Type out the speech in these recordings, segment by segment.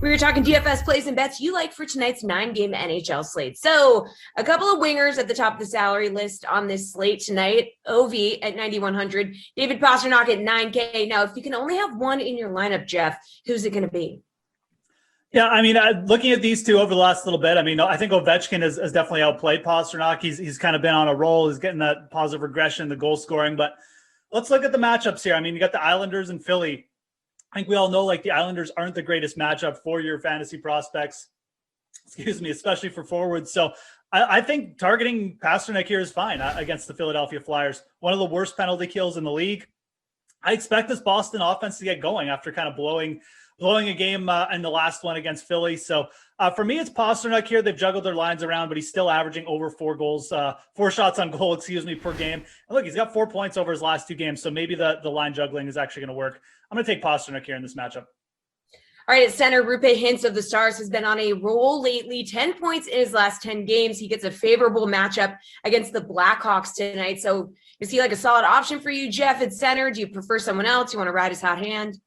We were talking DFS plays and bets you like for tonight's 9-game NHL slate. So a couple of wingers at the top of the salary list on this slate tonight. OV at 9,100, David Pastrnak at 9K. Now, if you can only have one in your lineup, Geoff, who's it going to be? Yeah, I mean, looking at these two over the last little bit, I mean, I think Ovechkin has definitely outplayed Pastrnak. He's kind of been on a roll. He's getting that positive regression, the goal scoring. But let's look at the matchups here. I mean, you got the Islanders and Philly. I think we all know like the Islanders aren't the greatest matchup for your fantasy prospects, especially for forwards. So I think targeting Pastrnak here is fine against the Philadelphia Flyers. One of the worst penalty kills in the league. I expect this Boston offense to get going after kind of blowing a game in the last one against Philly. So for me, it's Pastrnak here. They've juggled their lines around, but he's still averaging over 4 shots on goal, per game. And look, he's got 4 points over his last 2 games. So maybe the line juggling is actually going to work. I'm going to take Pastrnak here in this matchup. All right, at center, Rupe Hintz of the Stars has been on a roll lately. 10 points in his last 10 games. He gets a favorable matchup against the Blackhawks tonight. So is he like a solid option for you, Geoff, at center? Do you prefer someone else? You want to ride his hot hand?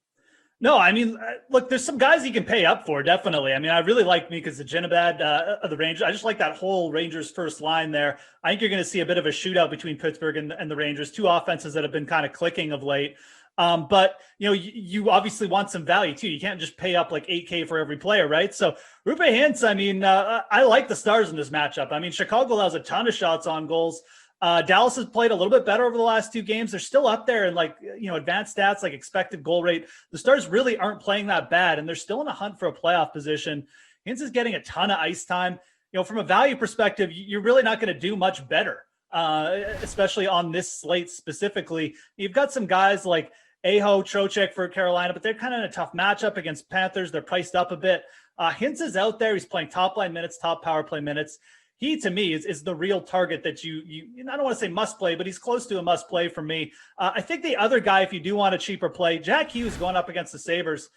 No, I mean, look, there's some guys you can pay up for, definitely. I mean, I really like Mika Zibanejad of the Rangers. I just like that whole Rangers first line there. I think you're going to see a bit of a shootout between Pittsburgh and the Rangers, two offenses that have been kind of clicking of late. But, you know, you obviously want some value, too. You can't just pay up like $8K for every player, right? So Rupe Hintz, I mean, I like the Stars in this matchup. I mean, Chicago has a ton of shots on goals. Dallas has played a little bit better over the last 2 games. They're still up there in like, you know, advanced stats, like expected goal rate. The Stars really aren't playing that bad, and they're still in a hunt for a playoff position. Hintz is getting a ton of ice time. You know, from a value perspective, you're really not going to do much better, especially on this slate specifically. You've got some guys like Aho, Trocheck for Carolina, but they're kind of in a tough matchup against Panthers. They're priced up a bit. Hintz is out there. He's playing top line minutes, top power play minutes. He, to me, is the real target that you I don't want to say must play, but he's close to a must play for me. I think the other guy, if you do want a cheaper play, Jack Hughes going up against the Sabres.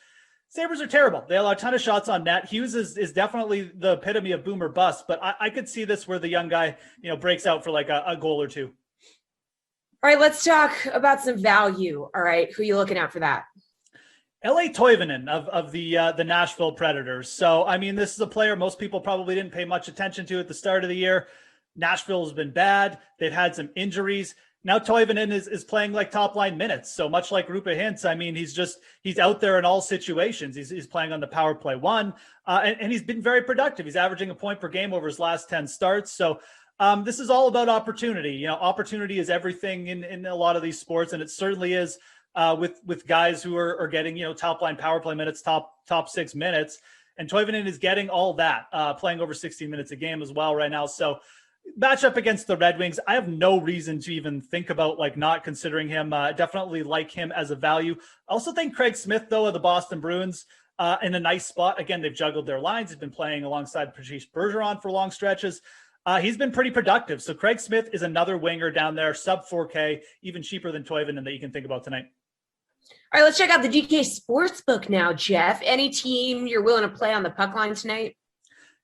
Sabres are terrible. They allow a ton of shots on net. Hughes is definitely the epitome of boom or bust, but I could see this where the young guy, you know, breaks out for like a goal or 2. All right, let's talk about some value. All right, who are you looking at for that? Eeli Teuvonen of the Nashville Predators. So, I mean, this is a player most people probably didn't pay much attention to at the start of the year. Nashville has been bad. They've had some injuries. Now Teuvonen is playing like top line minutes. So much like Rupe Hintz, I mean, he's out there in all situations. He's playing on the power play 1, and he's been very productive. He's averaging a point per game over his last 10 starts. So this is all about opportunity. You know, opportunity is everything in a lot of these sports, and it certainly is with guys who are getting, you know, top line power play minutes, top 6 minutes. And Teuvonen is getting all that, playing over 16 minutes a game as well right now. So matchup against the Red Wings, I have no reason to even think about like not considering him. Definitely like him as a value. I also think Craig Smith, though, of the Boston Bruins, in a nice spot. Again, they've juggled their lines. He's been playing alongside Patrice Bergeron for long stretches. He's been pretty productive. So Craig Smith is another winger down there, sub 4K, even cheaper than Teuvonen that you can think about tonight. All right, let's check out the DK Sportsbook now, Geoff. Any team you're willing to play on the puck line tonight?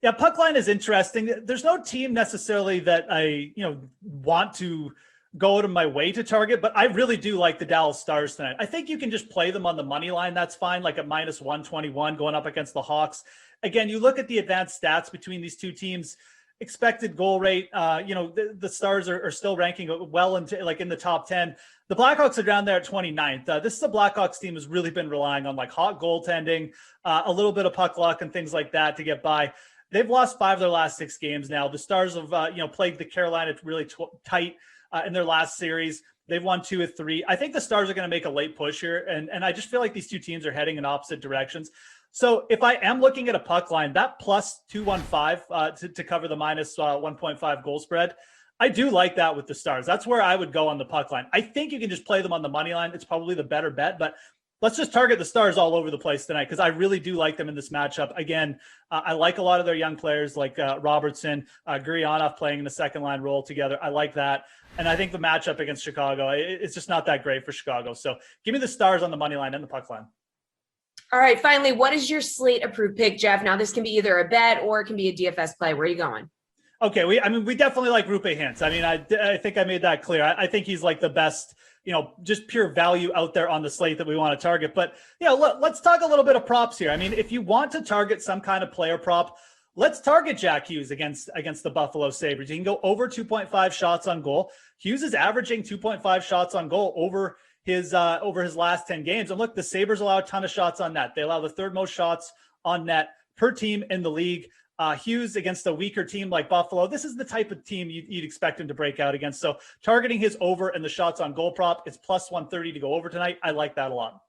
Yeah, puck line is interesting. There's no team necessarily that I, want to go out of my way to target, but I really do like the Dallas Stars tonight. I think you can just play them on the money line. That's fine, like at minus 121 going up against the Hawks. Again, you look at the advanced stats between these two teams. Expected goal rate, the Stars are still ranking well into like in the top 10. The Blackhawks are down there at 29th. This is a Blackhawks team has really been relying on like hot goaltending, a little bit of puck luck and things like that to get by. They've lost 5 of their last 6 games now. The Stars have played the Carolina really tight in their last series. They've won 2 of 3. I think the Stars are going to make a late push here, and I just feel like these two teams are heading in opposite directions. So if I am looking at a puck line, that plus 215 to cover the minus 1.5 goal spread, I do like that with the Stars. That's where I would go on the puck line. I think you can just play them on the money line. It's probably the better bet, but let's just target the Stars all over the place tonight because I really do like them in this matchup. Again, I like a lot of their young players like Robertson, Gurianov playing in the second line role together. I like that. And I think the matchup against Chicago, it's just not that great for Chicago. So give me the Stars on the money line and the puck line. All right, finally, what is your slate approved pick, Geoff? Now, this can be either a bet or it can be a DFS play. Where are you going? Okay, we definitely like Rupe Hintz. I mean, I think I made that clear. I think he's like the best just pure value out there on the slate that we want to target. But let's talk a little bit of props here. I mean, if you want to target some kind of player prop, let's target Jack Hughes against the Buffalo Sabres. You can go over 2.5 shots on goal. Hughes is averaging 2.5 shots on goal over his last 10 games. And look, the Sabres allow a ton of shots on net. They allow the third most shots on net per team in the league. Hughes against a weaker team like Buffalo, this is the type of team you'd expect him to break out against. So targeting his over and the shots on goal prop, it's plus 130 to go over tonight. I like that a lot.